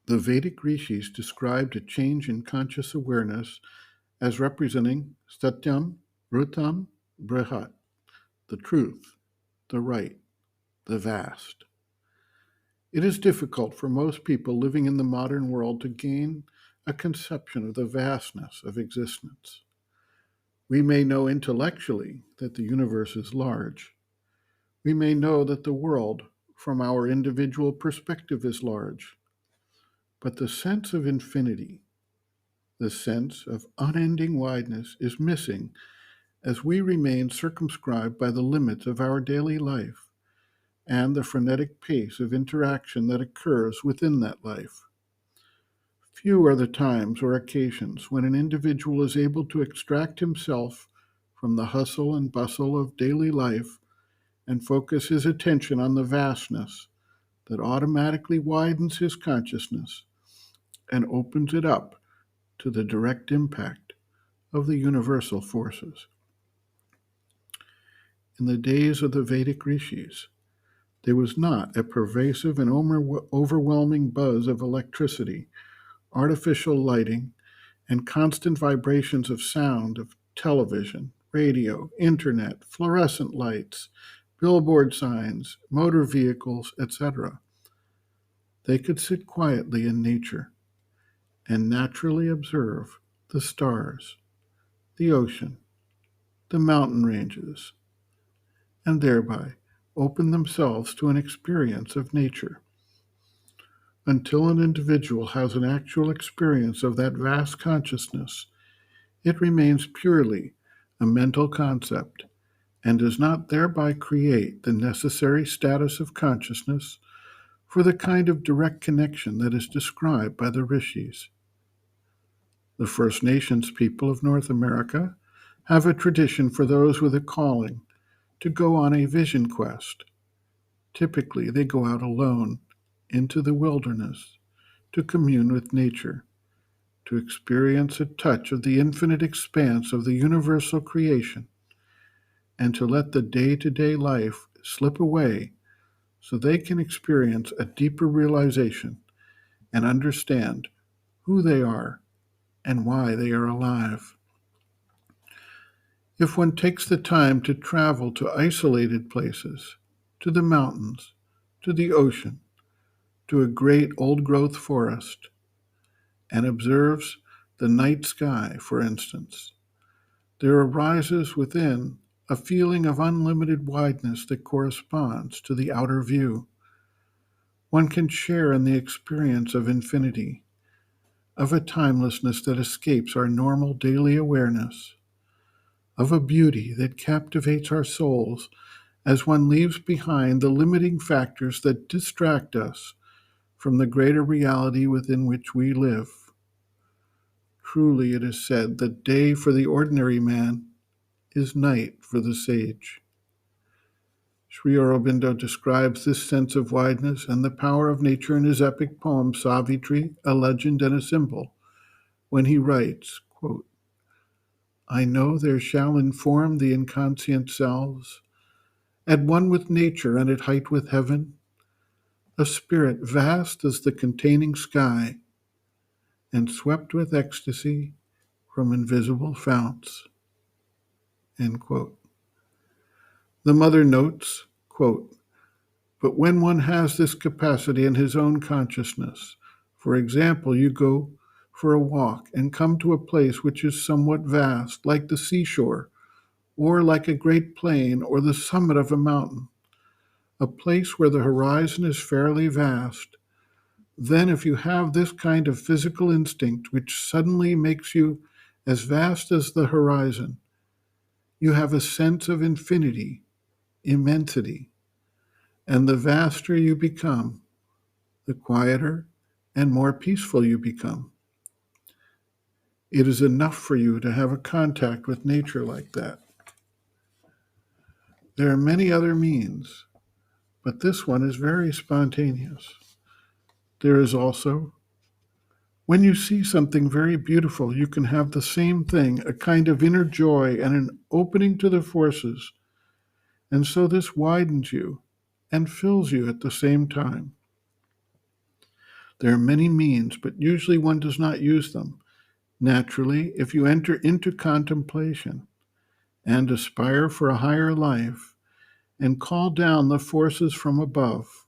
The Vedic rishis described a change in conscious awareness as representing Satyam, Rutam, Brihat, the truth, the right, the vast. It is difficult for most people living in the modern world to gain a conception of the vastness of existence. We may know intellectually that the universe is large. We may know that the world, from our individual perspective, is large. But the sense of infinity, the sense of unending wideness, is missing as we remain circumscribed by the limits of our daily life and the frenetic pace of interaction that occurs within that life. Few are the times or occasions when an individual is able to extract himself from the hustle and bustle of daily life and focus his attention on the vastness that automatically widens his consciousness and opens it up to the direct impact of the universal forces. In the days of the Vedic rishis, there was not a pervasive and overwhelming buzz of electricity, artificial lighting, and constant vibrations of sound of television, radio, internet, fluorescent lights, billboard signs, motor vehicles, etc. They could sit quietly in nature and naturally observe the stars, the ocean, the mountain ranges, and thereby open themselves to an experience of nature. Until an individual has an actual experience of that vast consciousness, it remains purely a mental concept and does not thereby create the necessary status of consciousness for the kind of direct connection that is described by the rishis. The First Nations people of North America have a tradition for those with a calling to go on a vision quest. Typically, they go out alone into the wilderness to commune with nature, to experience a touch of the infinite expanse of the universal creation, and to let the day-to-day life slip away so they can experience a deeper realization and understand who they are and why they are alive. If one takes the time to travel to isolated places, to the mountains, to the ocean, to a great old-growth forest, and observes the night sky, for instance, there arises within a feeling of unlimited wideness that corresponds to the outer view. One can share in the experience of infinity, of a timelessness that escapes our normal daily awareness, of a beauty that captivates our souls as one leaves behind the limiting factors that distract us from the greater reality within which we live. Truly, it is said that day for the ordinary man is night for the sage. Sri Aurobindo describes this sense of wideness and the power of nature in his epic poem Savitri, a Legend and a Symbol, when he writes, quote, I know there shall inform the inconscient selves, at one with nature and at height with heaven, a spirit vast as the containing sky, and swept with ecstasy from invisible founts. End quote. The mother notes, quote, but when one has this capacity in his own consciousness, for example, you go for a walk and come to a place which is somewhat vast, like the seashore, or like a great plain or the summit of a mountain, a place where the horizon is fairly vast, then if you have this kind of physical instinct which suddenly makes you as vast as the horizon, you have a sense of infinity, immensity, and the vaster you become, the quieter and more peaceful you become. It is enough for you to have a contact with nature like that. There are many other means, but this one is very spontaneous. There is also, when you see something very beautiful, you can have the same thing, a kind of inner joy and an opening to the forces, and so this widens you and fills you at the same time. There are many means, but usually one does not use them. Naturally, if you enter into contemplation and aspire for a higher life and call down the forces from above,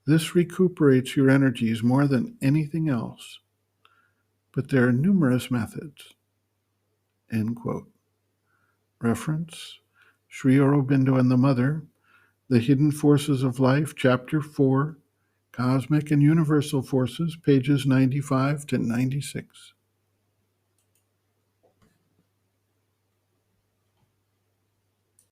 this recuperates your energies more than anything else. But there are numerous methods. End quote. Reference: Sri Aurobindo and the Mother, The Hidden Forces of Life, Chapter 4, Cosmic and Universal Forces, pages 95 to 96.